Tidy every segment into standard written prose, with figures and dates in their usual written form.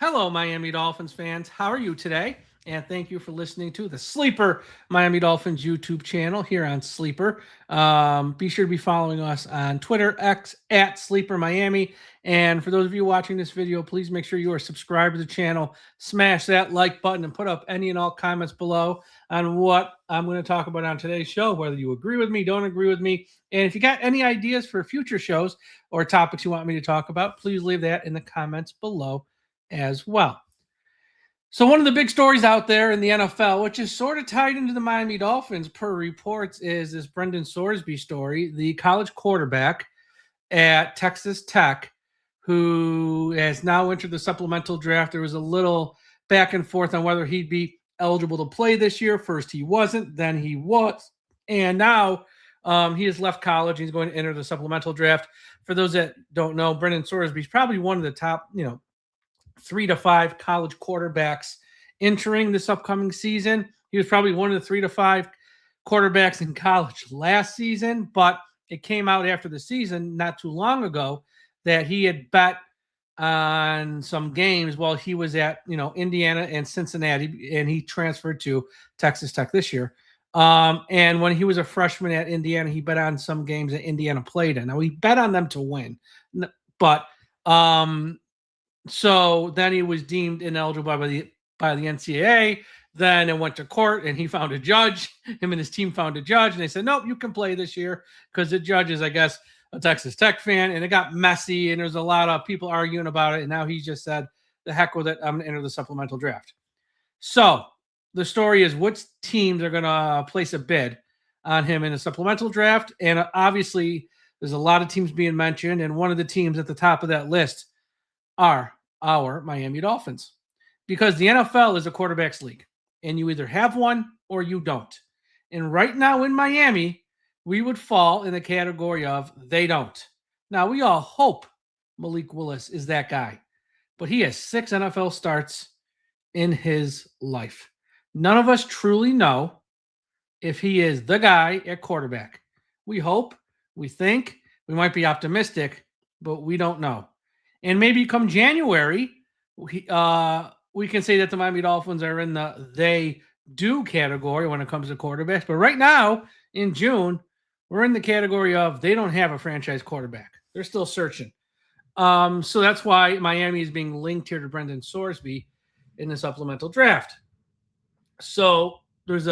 Hello, Miami Dolphins fans. How are you today? And thank you for listening to the Sleeper Miami Dolphins YouTube channel here on Sleeper. Be sure to be following us on Twitter, X at Sleeper Miami. And for those of you watching this video, please make sure you are subscribed to the channel, smash that like button, and put up any and all comments below on what I'm going to talk about on today's show, whether you agree with me, don't agree with me. And if you got any ideas for future shows or topics you want me to talk about, please leave that in the comments below as well. So one of the big stories out there in the NFL, which is sort of tied into the Miami Dolphins per reports, is this Brendan Sorsby story, the college quarterback at Texas Tech, who has now entered the supplemental draft. There was a little back and forth on whether he'd be eligible to play this year. First he wasn't, then he was, and now he has left college. He's going to enter the supplemental draft. For those that don't know, Brendan Sorsby is probably one of the top, 3 to 5 college quarterbacks entering this upcoming season. He was probably one of the 3 to 5 quarterbacks in college last season, but it came out after the season not too long ago that he had bet on some games while he was at, Indiana and Cincinnati, and he transferred to Texas Tech this year. And when he was a freshman at Indiana, he bet on some games that Indiana played in. Now, he bet on them to win, but so then he was deemed ineligible by the NCAA. Then it went to court, and he found a judge. Him and his team found a judge, and they said, nope, you can play this year, because the judge is, I guess, a Texas Tech fan, and it got messy, and there's a lot of people arguing about it, and now he just said, the heck with it, I'm going to enter the supplemental draft. So the story is, which teams are going to place a bid on him in a supplemental draft? And obviously, there's a lot of teams being mentioned, and one of the teams at the top of that list are our Miami Dolphins, because the NFL is a quarterback's league, and you either have one or you don't. And right now in Miami, we would fall in the category of they don't. Now, we all hope Malik Willis is that guy, but he has 6 NFL starts in his life. None of us truly know if he is the guy at quarterback. We hope, we think, we might be optimistic, but we don't know. And maybe come January, we can say that the Miami Dolphins are in the they do category when it comes to quarterbacks. But right now, in June, we're in the category of they don't have a franchise quarterback. They're still searching. So that's why Miami is being linked here to Brendan Sorsby in the supplemental draft. So there's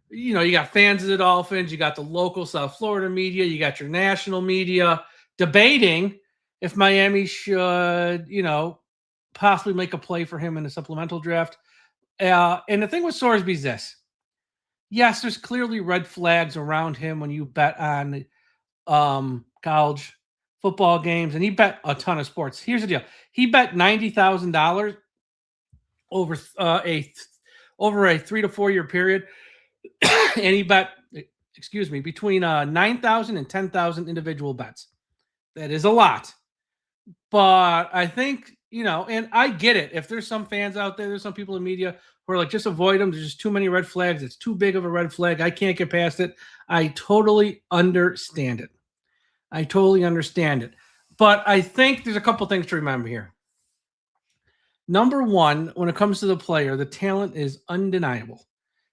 you got fans of the Dolphins, you got the local South Florida media, you got your national media debating if Miami should, possibly make a play for him in a supplemental draft. And the thing with Sorsby is this. Yes, there's clearly red flags around him when you bet on college football games, and he bet a ton of sports. Here's the deal. He bet $90,000 over a 3 to 4 year period, and he bet, between 9,000 and 10,000 individual bets. That is a lot. But I think, and I get it. If there's some fans out there, there's some people in media who are like, just avoid them. There's just too many red flags. It's too big of a red flag. I can't get past it. I totally understand it. But I think there's a couple things to remember here. Number one, when it comes to the player, the talent is undeniable.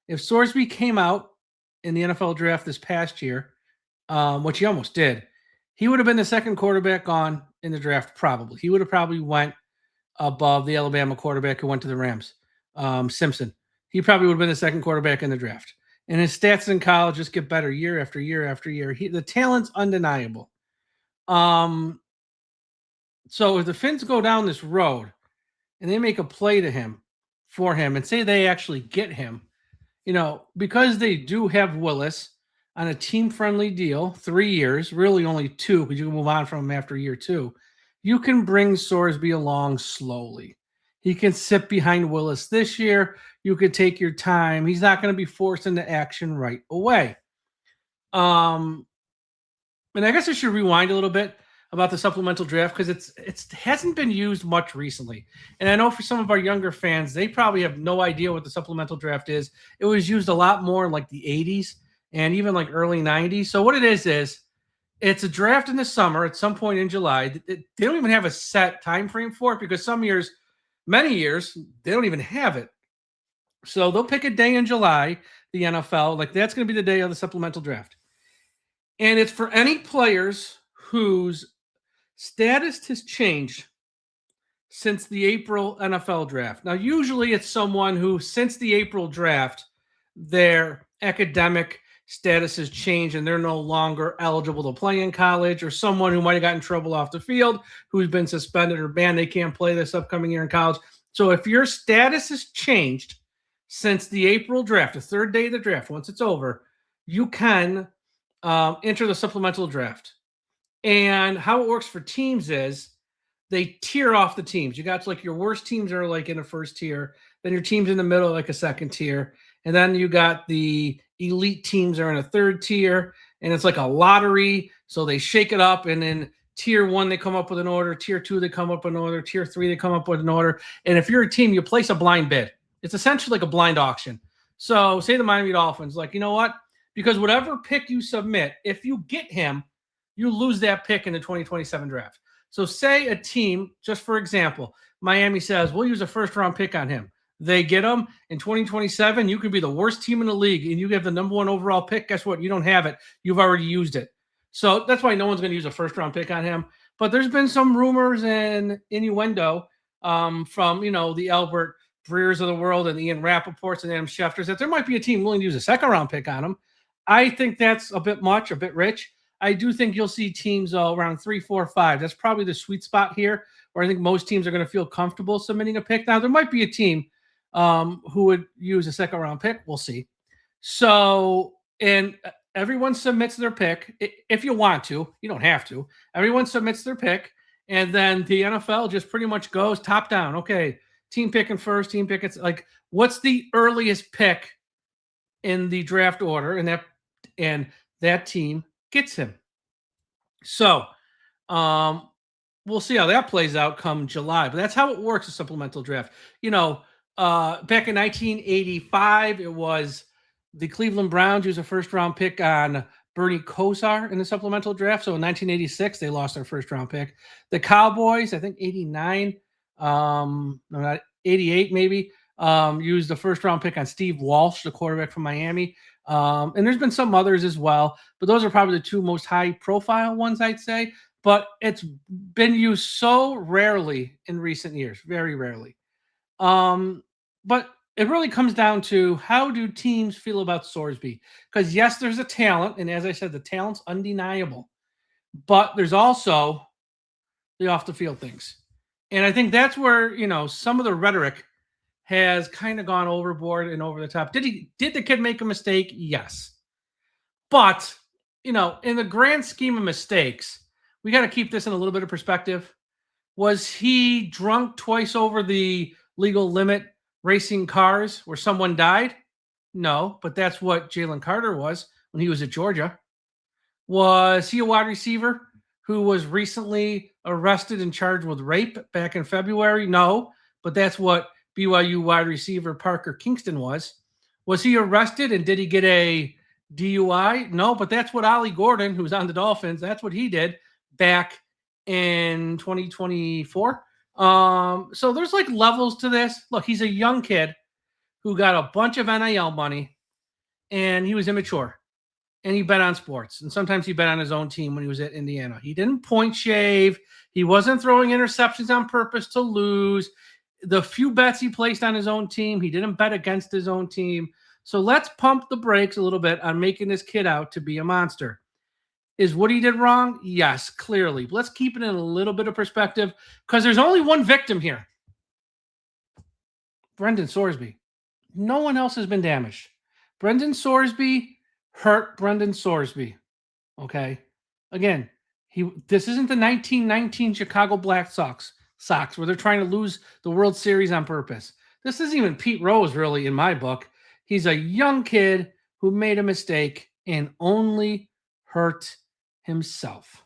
If Sorsby came out in the NFL draft this past year, which he almost did, he would have been the second quarterback gone in the draft, probably. He would have probably went above the Alabama quarterback who went to the Rams, Simpson. He probably would have been the second quarterback in the draft. And his stats in college just get better year after year after year. The talent's undeniable. So if the Finns go down this road and they make a play for him, and say they actually get him, because they do have Willis on a team-friendly deal, 3 years, really only 2, because you can move on from him after year 2. You can bring Sorsby along slowly. He can sit behind Willis this year. You could take your time. He's not going to be forced into action right away. And I guess I should rewind a little bit about the supplemental draft, because it hasn't been used much recently. And I know for some of our younger fans, they probably have no idea what the supplemental draft is. It was used a lot more in like the 80s. And even like early 90s. So what it is it's a draft in the summer at some point in July. They don't even have a set time frame for it, because some years Many years, they don't even have it. So they'll pick a day in July, the NFL, like that's going to be the day of the supplemental draft. And it's for any players whose status has changed since the April NFL draft. Now, usually it's someone who, since the April draft, their academic status has changed and they're no longer eligible to play in college, or someone who might have gotten in trouble off the field, who's been suspended or banned, they can't play this upcoming year in college. So if your status has changed since the April draft, the third day of the draft, once it's over, you can enter the supplemental draft. And how it works for teams is they tier off the teams. You got like your worst teams are like in a first tier, then your teams in the middle like a second tier, and then you got the elite teams are in a third tier, and it's like a lottery. So they shake it up, and then tier 1 they come up with an order, tier 2 they come up with an order, tier 3 they come up with an order. And if you're a team, you place a blind bid. It's essentially like a blind auction. So say the Miami Dolphins, like, you know what? Because whatever pick you submit, if you get him, you lose that pick in the 2027 draft. So say a team, just for example, Miami says, we'll use a first-round pick on him. They get him in 2027. You could be the worst team in the league, and you have the number 1 overall pick. Guess what? You don't have it. You've already used it. So that's why no one's going to use a first-round pick on him. But there's been some rumors and innuendo from, the Albert Breers of the world and Ian Rappaports and Adam Schefters that there might be a team willing to use a second-round pick on him. I think that's a bit much, a bit rich. I do think you'll see teams around 3, 4, 5. That's probably the sweet spot here, where I think most teams are going to feel comfortable submitting a pick. Now, there might be a team who would use a second-round pick. We'll see. So, and everyone submits their pick. If you want to, you don't have to. Everyone submits their pick, and then the NFL just pretty much goes top down. Okay, team picking first, team picking, like, what's the earliest pick in the draft order, and that team gets him. So we'll see how that plays out come July. But that's how it works, a supplemental draft. Back in 1985, it was the Cleveland Browns used a first-round pick on Bernie Kosar in the supplemental draft. So in 1986, they lost their first-round pick. The Cowboys, I think 89, no, not 88 maybe, used the first-round pick on Steve Walsh, the quarterback from Miami. And there's been some others as well, but those are probably the 2 most high-profile ones, I'd say. But it's been used so rarely in recent years, very rarely. But it really comes down to, how do teams feel about Sorsby? Because yes, there's a talent, and as I said, the talent's undeniable. But there's also the off-the-field things. And I think that's where, some of the rhetoric has kind of gone overboard and over the top. Did the kid make a mistake? Yes. But, in the grand scheme of mistakes, we got to keep this in a little bit of perspective. Was he drunk twice over the legal limit racing cars where someone died? No, but that's what Jalen Carter was when he was at Georgia. Was he a wide receiver who was recently arrested and charged with rape back in February? No, but that's what BYU wide receiver Parker Kingston was. Was he arrested and did he get a DUI? No, but that's what Ollie Gordon, who's on the Dolphins, that's what he did back in 2024. So there's like levels to this. Look, he's a young kid who got a bunch of NIL money, and he was immature, and he bet on sports. And sometimes he bet on his own team when he was at Indiana. He didn't point shave. He wasn't throwing interceptions on purpose to lose. The few bets he placed on his own team, he didn't bet against his own team. So let's pump the brakes a little bit on making this kid out to be a monster. Is what he did wrong? Yes, clearly. But let's keep it in a little bit of perspective, because there's only one victim here. Brendan Sorsby. No one else has been damaged. Brendan Sorsby hurt Brendan Sorsby. Okay? Again, this isn't the 1919 Chicago Black Sox where they're trying to lose the World Series on purpose. This isn't even Pete Rose, really, in my book. He's a young kid who made a mistake and only hurt himself.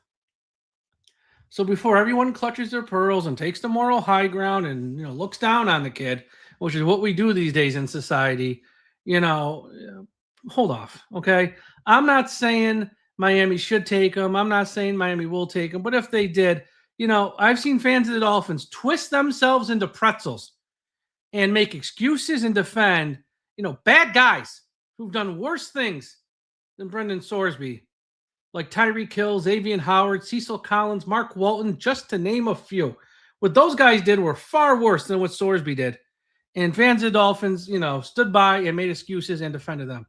So before everyone clutches their pearls and takes the moral high ground and looks down on the kid, which is what we do these days in society, hold off, okay? I'm not saying Miami should take him. I'm not saying Miami will take him. But if they did, I've seen fans of the Dolphins twist themselves into pretzels and make excuses and defend, bad guys who've done worse things than Brendan Sorsby, like Tyreek Hill, Xavier Howard, Cecil Collins, Mark Walton, just to name a few. What those guys did were far worse than what Sorsby did. And fans of the Dolphins, stood by and made excuses and defended them.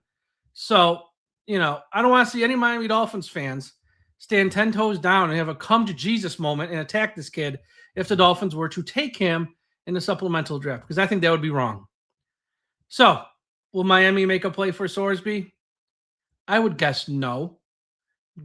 So, I don't want to see any Miami Dolphins fans stand 10 toes down and have a come to Jesus moment and attack this kid if the Dolphins were to take him in the supplemental draft, because I think that would be wrong. So, will Miami make a play for Sorsby? I would guess no.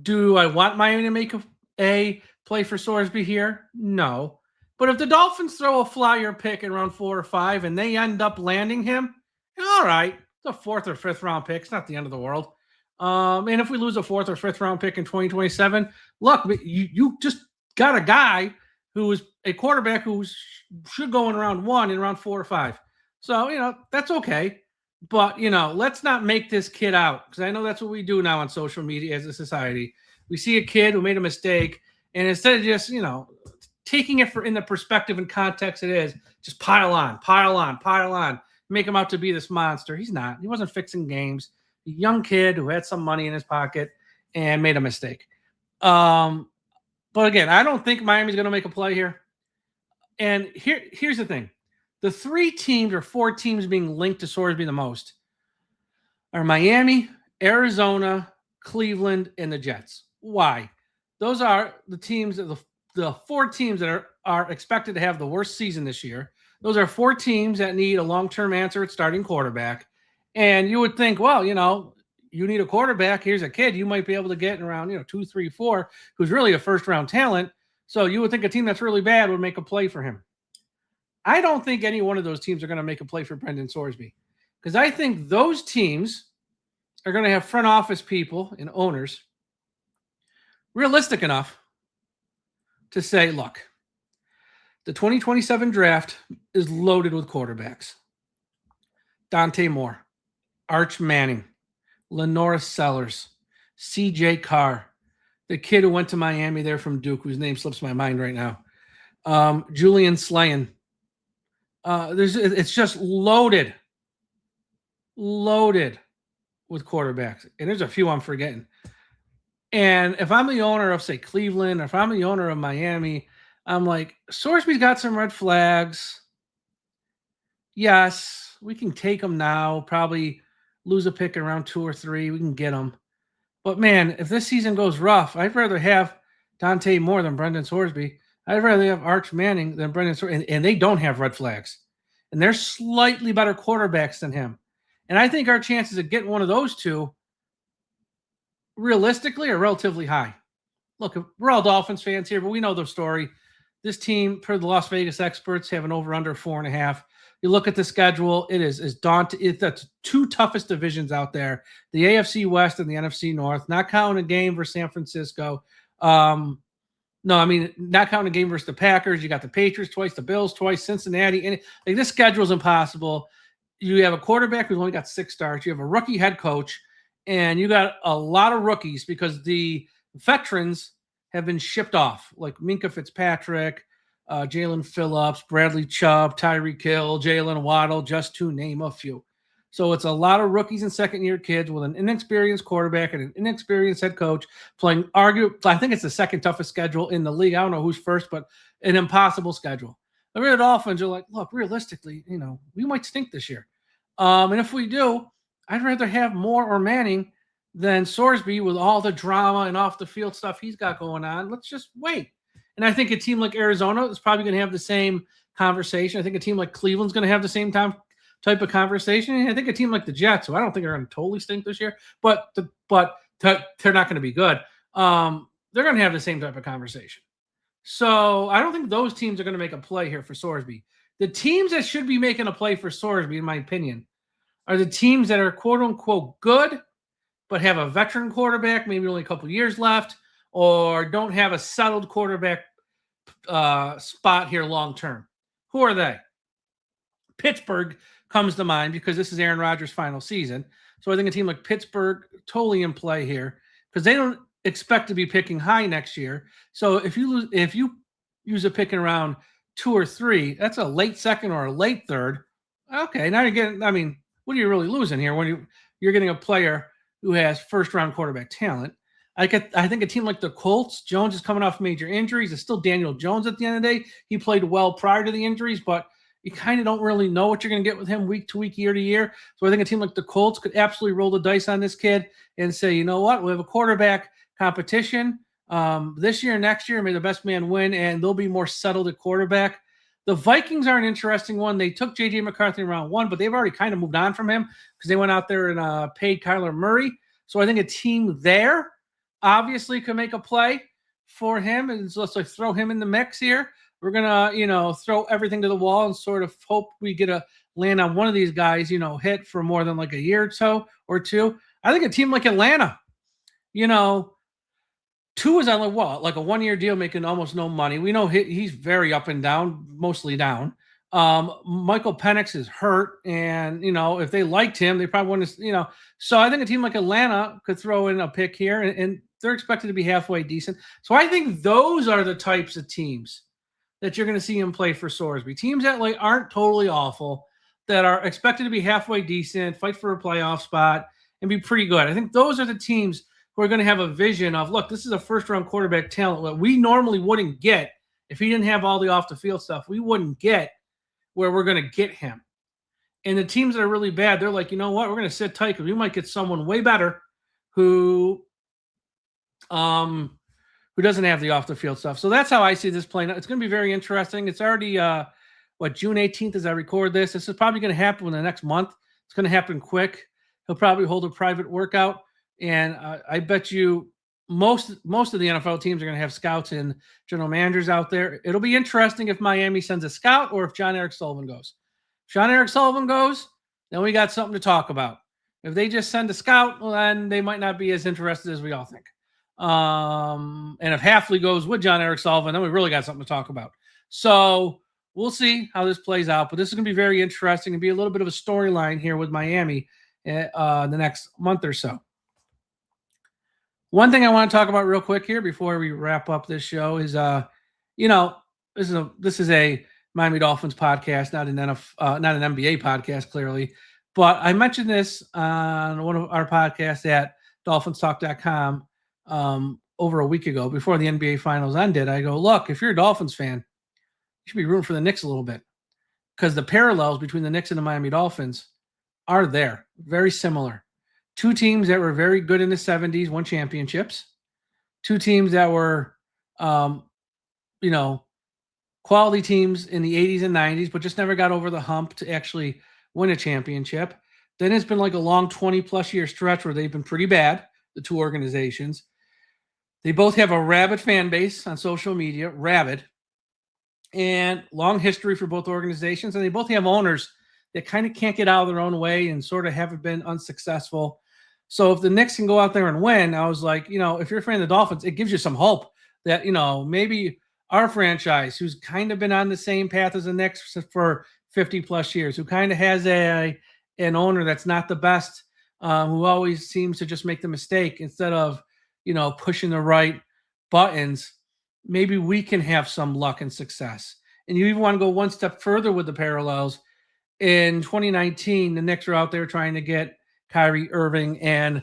Do I want Miami to make a play for Sorsby here? No. But if the Dolphins throw a flyer pick in round 4 or 5 and they end up landing him, all right, it's a 4th or 5th round pick. It's not the end of the world. And if we lose a 4th or 5th round pick in 2027, look, you just got a guy who is a quarterback who should go in round 1 and round 4 or 5. So, that's okay. But, let's not make this kid out, because I know that's what we do now on social media as a society. We see a kid who made a mistake, and instead of just, taking it in the perspective and context it is, just pile on, make him out to be this monster. He's not. He wasn't fixing games. A young kid who had some money in his pocket and made a mistake. But again, I don't think Miami's going to make a play here. And here's the thing. The 3 teams or 4 teams being linked to Sorsby the most are Miami, Arizona, Cleveland, and the Jets. Why? Those are the teams, the 4 teams that are expected to have the worst season this year. Those are 4 teams that need a long-term answer at starting quarterback. And you would think, well, you need a quarterback. Here's a kid you might be able to get in around, 2, 3, 4, who's really a first-round talent. So you would think a team that's really bad would make a play for him. I don't think any one of those teams are going to make a play for Brendan Sorsby, because I think those teams are going to have front office people and owners realistic enough to say, look, the 2027 draft is loaded with quarterbacks. Dante Moore, Arch Manning, Lenora Sellers, C.J. Carr, the kid who went to Miami there from Duke, whose name slips my mind right now, Julian Slayan. It's just loaded with quarterbacks. And there's a few I'm forgetting. And if I'm the owner of, say, Cleveland, or if I'm the owner of Miami, I'm like, Sorsby's got some red flags. Yes, we can take him now, probably lose a pick in round 2 or 3. We can get him. But, man, if this season goes rough, I'd rather have Dante Moore than Brendan Sorsby. I'd rather have Arch Manning than Brendan Sorsby. And they don't have red flags. And they're slightly better quarterbacks than him. And I think our chances of getting one of those two realistically are relatively high. Look, we're all Dolphins fans here, but we know the story. This team, per the Las Vegas experts, have an over-under 4.5. You look at the schedule, it is daunting. It's the 2 toughest divisions out there, the AFC West and the NFC North, not counting a game versus San Francisco. Not counting a game versus the Packers. You got the Patriots twice, the Bills twice, Cincinnati. And this schedule is impossible. You have a quarterback who's only got 6 starts. You have a rookie head coach, and you got a lot of rookies because the veterans have been shipped off, like Minkah Fitzpatrick, Jalen Phillips, Bradley Chubb, Tyreek Hill, Jalen Waddle, just to name a few. So it's a lot of rookies and second-year kids with an inexperienced quarterback and an inexperienced head coach playing I think it's the second toughest schedule in the league. I don't know who's first, but an impossible schedule. The Red Dolphins are like, look, realistically, we might stink this year. And if we do, I'd rather have Moore or Manning than Sorsby with all the drama and off-the-field stuff he's got going on. Let's just wait. And I think a team like Arizona is probably going to have the same conversation. I think a team like Cleveland's going to have the same type of conversation. And I think a team like the Jets, who I don't think are going to totally stink this year, but they're not going to be good. They're going to have the same type of conversation. So I don't think those teams are going to make a play here for Sorsby. The teams that should be making a play for Sorsby, in my opinion, are the teams that are quote-unquote good, but have a veteran quarterback, maybe only a couple years left, or don't have a settled quarterback spot here long-term. Who are they? Pittsburgh comes to mind because this is Aaron Rodgers' final season. So I think a team like Pittsburgh totally in play here because they don't expect to be picking high next year. So if you use a pick in round 2 or 3. That's a late second or a late third. Okay, now you're getting, I mean, what are you really losing here when you're getting a player who has first-round quarterback talent? I think a team like the Colts, Jones is coming off major injuries. It's still Daniel Jones at the end of the day. He played well prior to the injuries, but you kind of don't really know what you're going to get with him week to week, year to year. So I think a team like the Colts could absolutely roll the dice on this kid and say, you know what, we have a quarterback competition this year, next year, may the best man win, and they'll be more settled at quarterback. The Vikings are an interesting one. They took J.J. McCarthy in round 1, but they've already kind of moved on from him because they went out there and paid Kyler Murray. So I think a team there obviously could make a play for him, and so let's like throw him in the mix here. We're gonna, throw everything to the wall and sort of hope we get a land on one of these guys, hit for more than like a year or so or two. I think a team like Atlanta, Tua is on like a 1-year deal, making almost no money. We know he's very up and down, mostly down. Michael Penix is hurt, and if they liked him, they probably wouldn't. So I think a team like Atlanta could throw in a pick here, and they're expected to be halfway decent. So I think those are the types of teams that you're going to see him play for Sorsby. Teams that like aren't totally awful, that are expected to be halfway decent, fight for a playoff spot, and be pretty good. I think those are the teams who are going to have a vision of, look, this is a first-round quarterback talent that we normally wouldn't get if he didn't have all the off-the-field stuff. We wouldn't get where we're going to get him. And the teams that are really bad, they're like, you know what, we're going to sit tight because we might get someone way better who doesn't have the off-the-field stuff. So that's how I see this playing out. It's going to be very interesting. It's already, June 18th as I record this. This is probably going to happen in the next month. It's going to happen quick. He'll probably hold a private workout. And I bet you most of the NFL teams are going to have scouts and general managers out there. It'll be interesting if Miami sends a scout or if Jon-Eric Sullivan goes. If Jon-Eric Sullivan goes, then we got something to talk about. If they just send a scout, well, then they might not be as interested as we all think. And if Hafley goes with Jon-Eric Sullivan, then we really got something to talk about. So we'll see how this plays out. But this is going to be very interesting and be a little bit of a storyline here with Miami the next month or so. One thing I want to talk about real quick here before we wrap up this show is, this is a Miami Dolphins podcast, not an NBA podcast, clearly. But I mentioned this on one of our podcasts at DolphinsTalk.com over a week ago before the NBA Finals ended. I go, look, if you're a Dolphins fan, you should be rooting for the Knicks a little bit because the parallels between the Knicks and the Miami Dolphins are there, very similar. Two teams that were very good in the 70s, won championships. Two teams that were, quality teams in the 80s and 90s, but just never got over the hump to actually win a championship. Then it's been like a long 20-plus year stretch where they've been pretty bad, the two organizations. They both have a rabid fan base on social media, rabid, and long history for both organizations. And they both have owners that kind of can't get out of their own way and sort of haven't been unsuccessful. So if the Knicks can go out there and win, I was like, if you're a fan of the Dolphins, it gives you some hope that, maybe our franchise, who's kind of been on the same path as the Knicks for 50-plus years, who kind of has an owner that's not the best, who always seems to just make the mistake instead of, pushing the right buttons, maybe we can have some luck and success. And you even want to go one step further with the parallels. In 2019, the Knicks are out there trying to get Kyrie Irving and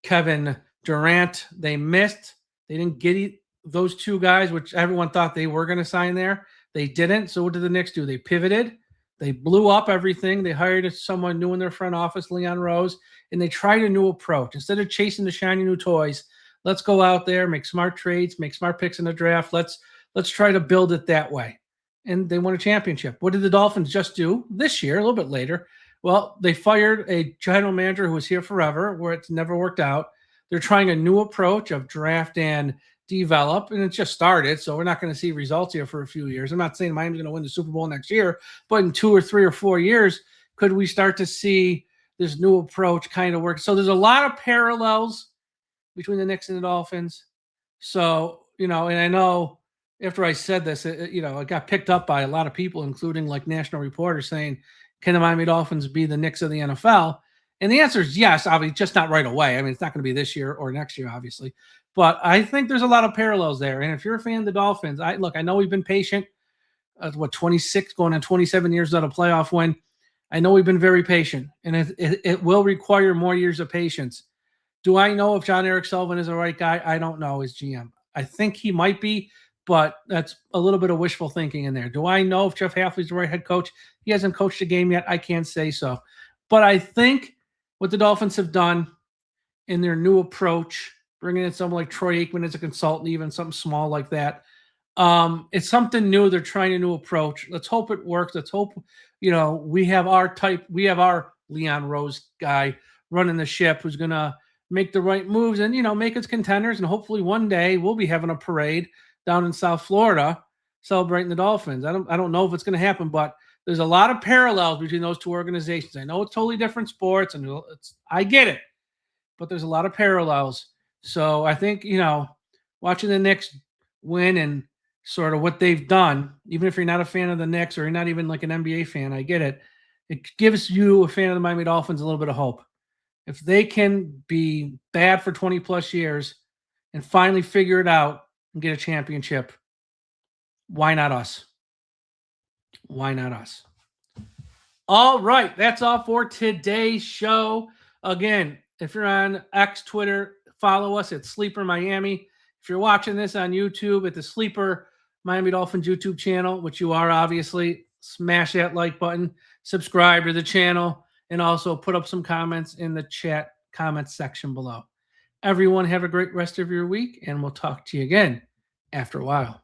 Kevin Durant. They missed. They didn't get those two guys, which everyone thought they were going to sign there. They didn't. So what did the Knicks do? They pivoted. They blew up everything. They hired someone new in their front office, Leon Rose, and they tried a new approach. Instead of chasing the shiny new toys, let's go out there, make smart trades, make smart picks in the draft. Let's try to build it that way. And they won a championship. What did the Dolphins just do this year, a little bit later? Well, they fired a general manager who was here forever, where it's never worked out. They're trying a new approach of draft and develop, and it just started, so we're not going to see results here for a few years. I'm not saying Miami's going to win the Super Bowl next year, but in 2 or 3 or 4 years, could we start to see this new approach kind of work? So there's a lot of parallels between the Knicks and the Dolphins. So, and I know after I said this, it got picked up by a lot of people, including like national reporters saying, can the Miami Dolphins be the Knicks of the NFL? And the answer is yes, obviously, just not right away. I mean, it's not going to be this year or next year, obviously. But I think there's a lot of parallels there. And if you're a fan of the Dolphins, I know we've been patient. 26 going on 27 years without a playoff win. I know we've been very patient, and it will require more years of patience. Do I know if Jon-Eric Sullivan is the right guy? I don't know as GM. I think he might be, but that's a little bit of wishful thinking in there. Do I know if Jeff Hafley's the right head coach? He hasn't coached a game yet. I can't say so. But I think what the Dolphins have done in their new approach, bringing in someone like Troy Aikman as a consultant, even something small like that, it's something new. They're trying a new approach. Let's hope it works. Let's hope, we have our Leon Rose guy running the ship who's going to make the right moves and, make us contenders. And hopefully one day we'll be having a parade down in South Florida celebrating the Dolphins. I don't know if it's going to happen, but there's a lot of parallels between those two organizations. I know it's totally different sports and I get it, but there's a lot of parallels. So I think, watching the Knicks win and sort of what they've done, even if you're not a fan of the Knicks or you're not even like an NBA fan, I get it. It gives you, a fan of the Miami Dolphins, a little bit of hope. If they can be bad for 20 plus years and finally figure it out and get a championship, why not us? Why not us? All right, that's all for today's show. Again, if you're on X, Twitter, follow us at Sleeper Miami. If you're watching this on YouTube at the Sleeper Miami Dolphins YouTube channel, which you are obviously, smash that like button, subscribe to the channel, and also put up some comments in the chat comments section below. Everyone have a great rest of your week, and we'll talk to you again after a while.